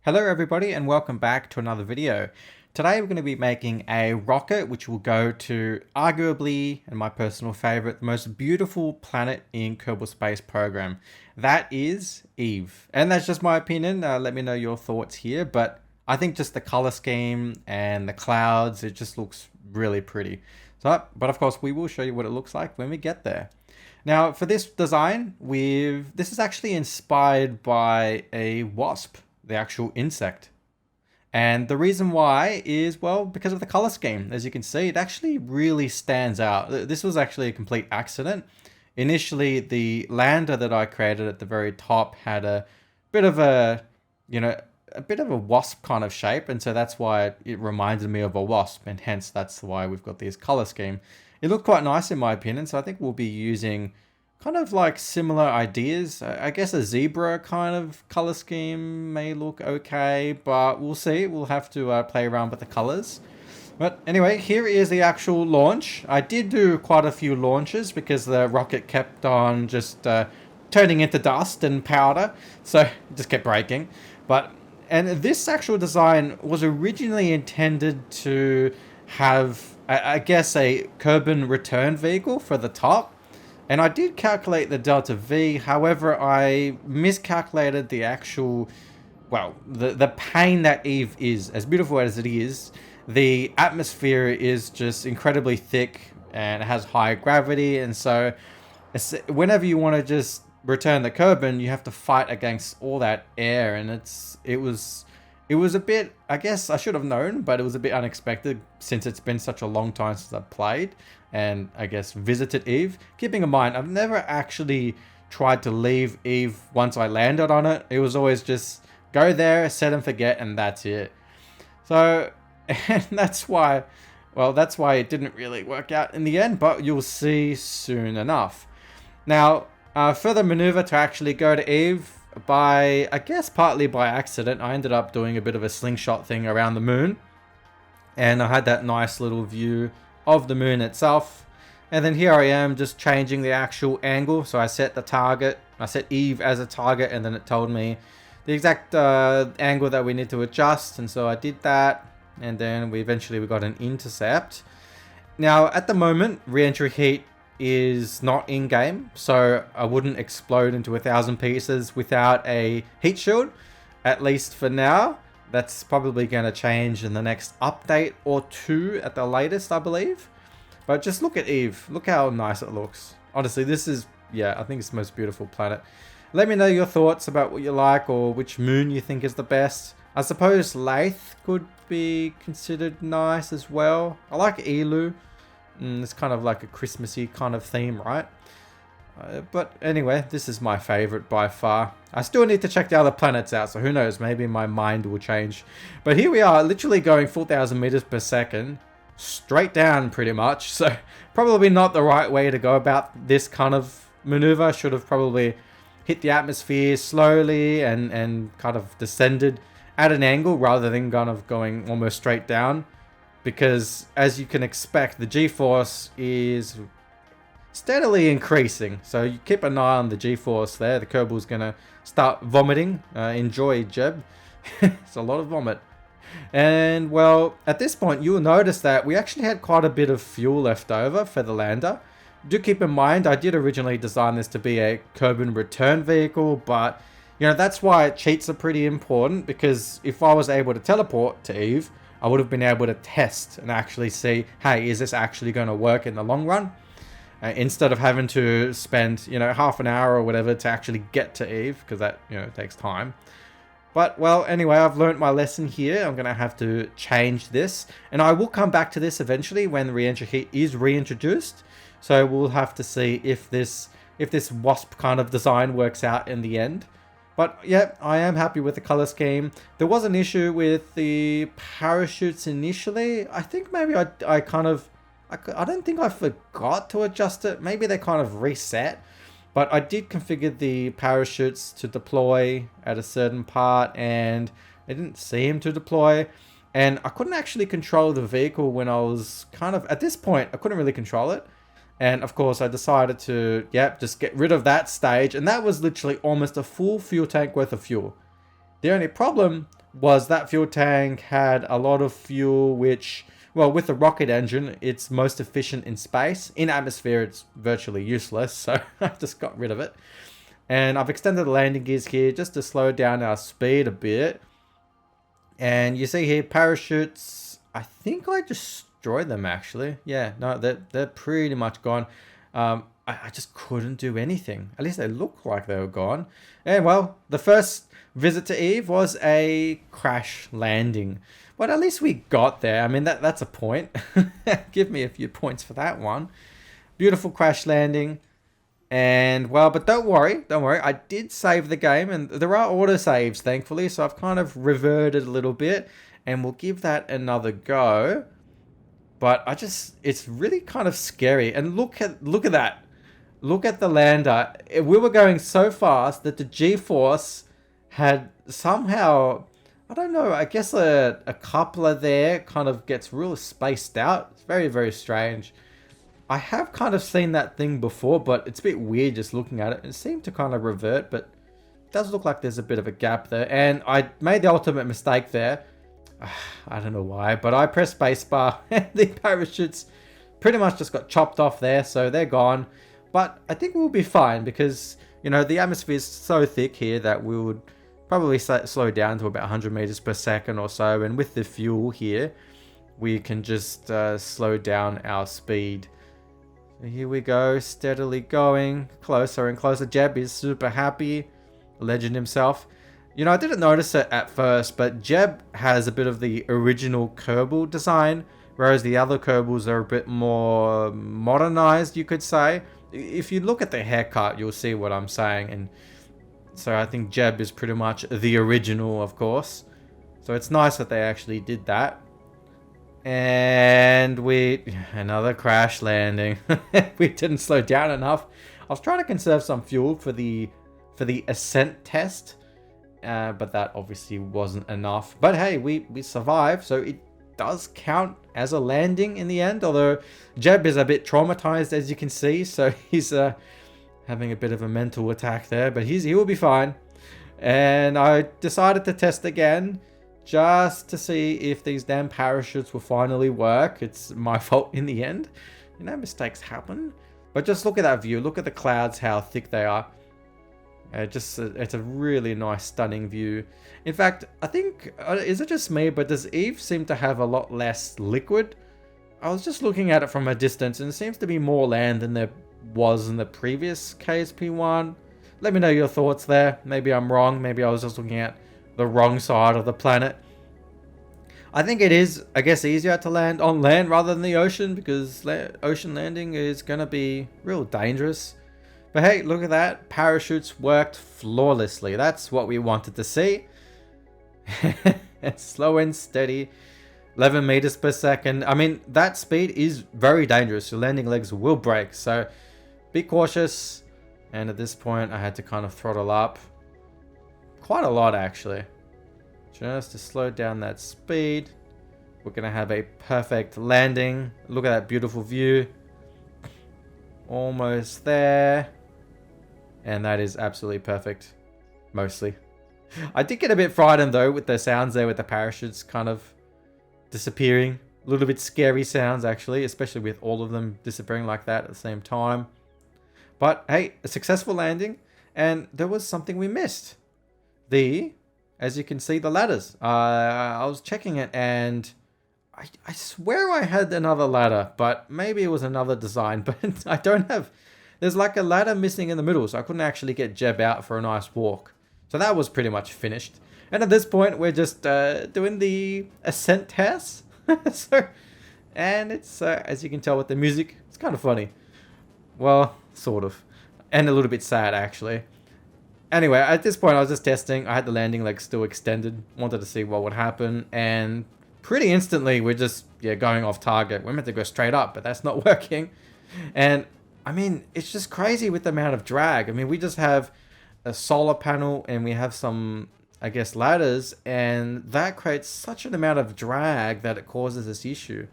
Hello everybody and welcome back to another video. Today we're going to be making a rocket which will go to arguably, and my personal favorite, the most beautiful planet in Kerbal Space Program. That is Eve. And that's just my opinion. Let me know your thoughts here, but I think just the color scheme and the clouds, it just looks really pretty. But of course we will show you what it looks like when we get there. Now for this design, this is actually inspired by a wasp, the actual insect. And the reason why is, well, because of the color scheme. As you can see, it actually really stands out. This was actually a complete accident. Initially, the lander that I created at the very top had a bit of a wasp kind of shape. And so that's why it reminded me of a wasp. And hence, that's why we've got this color scheme. It looked quite nice in my opinion. So I think we'll be using kind of like similar ideas. I guess a zebra kind of color scheme may look okay, but we'll see. We'll have to play around with the colors. But anyway, here is the actual launch. I did do quite a few launches because the rocket kept on just turning into dust and powder, so it just kept breaking. And this actual design was originally intended to have, I guess, a Kerbal return vehicle for the top. And I did calculate the delta V, however, I miscalculated the actual, well, the pain that Eve is. As beautiful as it is, the atmosphere is just incredibly thick and it has high gravity. And so whenever you want to just return the Kerbal, you have to fight against all that air. And it was a bit, I guess I should have known, but it was a bit unexpected since it's been such a long time since I've played and I guess visited Eve. Keeping in mind, I've never actually tried to leave Eve once I landed on it. It was always just go there, set and forget, and that's it. So, and that's why it didn't really work out in the end, but you'll see soon enough. Now, further maneuver to actually go to Eve, I guess partly by accident, I ended up doing a bit of a slingshot thing around the moon. And I had that nice little view of the moon itself. And then here I am just changing the actual angle. So I set the target, I set Eve as a target, and then it told me the exact angle that we need to adjust. And so I did that. And then we got an intercept. Now at the moment, re-entry heat is not in game, so I wouldn't explode into 1,000 pieces without a heat shield, at least for now. That's probably going to change in the next update or two at the latest, I believe. But just look at Eve. Look how nice it looks. Honestly, this is, yeah, I think it's the most beautiful planet. Let me know your thoughts about what you like or which moon you think is the best. I suppose Lathe could be considered nice as well. I like Elu. It's kind of like a Christmassy kind of theme, right? But anyway, this is my favorite by far. I still need to check the other planets out, so who knows, maybe my mind will change. But here we are, literally going 4,000 meters per second, straight down pretty much. So probably not the right way to go about this kind of maneuver. Should have probably hit the atmosphere slowly and kind of descended at an angle rather than kind of going almost straight down. Because as you can expect, the G-force is steadily increasing. So you keep an eye on the G-force there. The Kerbal's going to start vomiting. Enjoy, Jeb. It's a lot of vomit. And well, at this point, you'll notice that we actually had quite a bit of fuel left over for the lander. Do keep in mind, I did originally design this to be a Kerbal return vehicle, but you know, that's why cheats are pretty important, because if I was able to teleport to Eve, I would have been able to test and actually see, hey, is this actually going to work in the long run? Instead of having to spend, you know, half an hour or whatever to actually get to Eve, because that, you know, takes time. But, well, anyway, I've learned my lesson here. I'm going to have to change this. And I will come back to this eventually when the re-entry heat is reintroduced. So we'll have to see if this wasp kind of design works out in the end. But yeah, I am happy with the color scheme. There was an issue with the parachutes initially. I think maybe I don't think I forgot to adjust it. Maybe they kind of reset. But I did configure the parachutes to deploy at a certain part and I didn't see them to deploy. And I couldn't actually control the vehicle when I was kind of, at this point, I couldn't really control it. And of course I decided to, just get rid of that stage. And that was literally almost a full fuel tank worth of fuel. The only problem was that fuel tank had a lot of fuel, which, well, with the rocket engine, it's most efficient in space. In atmosphere, it's virtually useless, so I just got rid of it. And I've extended the landing gears here just to slow down our speed a bit. And you see here, parachutes, I think I destroyed them actually. Yeah, no, they're pretty much gone. I just couldn't do anything. At least they look like they were gone. And well, the first visit to Eve was a crash landing. But at least we got there. I mean, that's a point. Give me a few points for that one. Beautiful crash landing. And well, but don't worry. I did save the game, and there are autosaves, thankfully. So I've kind of reverted a little bit, and we'll give that another go. But it's really kind of scary. And look at that. Look at the lander. We were going so fast that the G-force had somehow, I don't know, I guess a coupler there kind of gets real spaced out. It's very, very strange. I have kind of seen that thing before, but it's a bit weird just looking at it. It seemed to kind of revert, but it does look like there's a bit of a gap there. And I made the ultimate mistake there. I don't know why, but I pressed spacebar and the parachutes pretty much just got chopped off there, so they're gone. But I think we'll be fine because, you know, the atmosphere is so thick here that we would probably slow down to about 100 meters per second or so. And with the fuel here, we can just slow down our speed. So here we go, steadily going closer and closer. Jeb is super happy, legend himself. You know, I didn't notice it at first, but Jeb has a bit of the original Kerbal design, whereas the other Kerbals are a bit more modernized, you could say. If you look at the haircut, you'll see what I'm saying. And so I think Jeb is pretty much the original, of course. So it's nice that they actually did that. And another crash landing. We didn't slow down enough. I was trying to conserve some fuel for the ascent test. But that obviously wasn't enough. But hey, we survived, so it does count as a landing in the end. Although Jeb is a bit traumatized, as you can see, so he's having a bit of a mental attack there. But he will be fine. And I decided to test again, just to see if these damn parachutes will finally work. It's my fault in the end. You know, mistakes happen. But just look at that view. Look at the clouds, how thick they are. It's a really nice, stunning view. In fact, I think, is it just me, but does Eve seem to have a lot less liquid? I was just looking at it from a distance, and it seems to be more land than there was in the previous KSP1. Let me know your thoughts there. Maybe I'm wrong. Maybe I was just looking at the wrong side of the planet. I think it is, I guess, easier to land on land rather than the ocean, because ocean landing is going to be real dangerous. But hey, look at that. Parachutes worked flawlessly. That's what we wanted to see. Slow and steady. 11 meters per second. I mean, that speed is very dangerous. Your landing legs will break. So be cautious. And at this point, I had to kind of throttle up. Quite a lot, actually. Just to slow down that speed. We're going to have a perfect landing. Look at that beautiful view. Almost there. And that is absolutely perfect. Mostly. I did get a bit frightened though with the sounds there with the parachutes kind of disappearing. A little bit scary sounds actually, especially with all of them disappearing like that at the same time. But hey, a successful landing. And there was something we missed. As you can see, the ladders. I was checking it and I swear I had another ladder, but maybe it was another design, but I don't have. There's like a ladder missing in the middle, so I couldn't actually get Jeb out for a nice walk. So that was pretty much finished. And at this point, we're just doing the ascent test. And it's, as you can tell with the music, it's kind of funny. Well, sort of. And a little bit sad, actually. Anyway, at this point, I was just testing. I had the landing legs still extended. Wanted to see what would happen. And pretty instantly, we're just going off target. We're meant to go straight up, but that's not working. And I mean, it's just crazy with the amount of drag. I mean, we just have a solar panel and we have some, I guess, ladders, and that creates such an amount of drag that it causes this issue.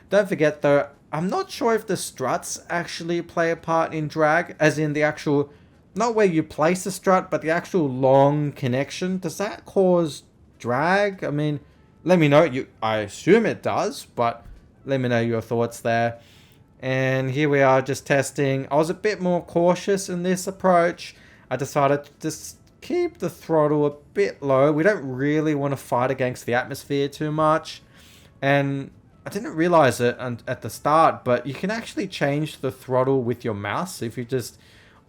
Don't forget though, I'm not sure if the struts actually play a part in drag, as in the actual, not where you place the strut, but the actual long connection. Does that cause drag? I mean, let me know. I assume it does, but let me know your thoughts there. And here we are just testing. I was a bit more cautious in this approach. I decided to just keep the throttle a bit low. We don't really want to fight against the atmosphere too much. And I didn't realize it at the start, but you can actually change the throttle with your mouse. If you just,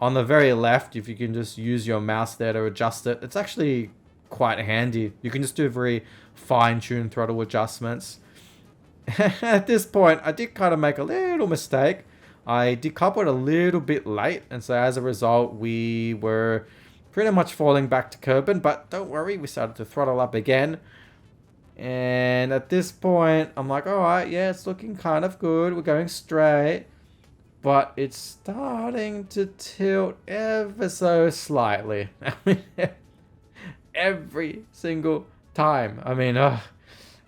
on the very left, if you can just use your mouse there to adjust it, it's actually quite handy. You can just do very fine-tuned throttle adjustments. At this point, I did kind of make a little mistake. I decoupled a little bit late, and so as a result, we were pretty much falling back to curbing, but don't worry, we started to throttle up again. And at this point, I'm like, alright, yeah, it's looking kind of good. We're going straight. But it's starting to tilt ever so slightly. I mean, every single time. I mean, well,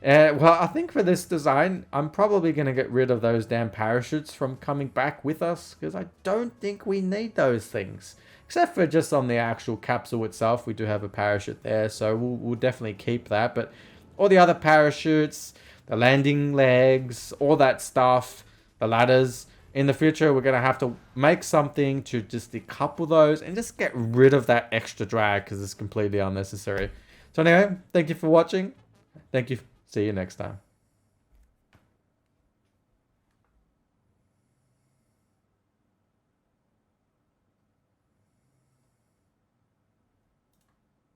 I think for this design, I'm probably going to get rid of those damn parachutes from coming back with us, because I don't think we need those things. Except for just on the actual capsule itself, we do have a parachute there, so we'll definitely keep that. But all the other parachutes, the landing legs, all that stuff, the ladders, in the future, we're going to have to make something to just decouple those and just get rid of that extra drag, because it's completely unnecessary. So anyway, thank you for watching. Thank you. See you next time.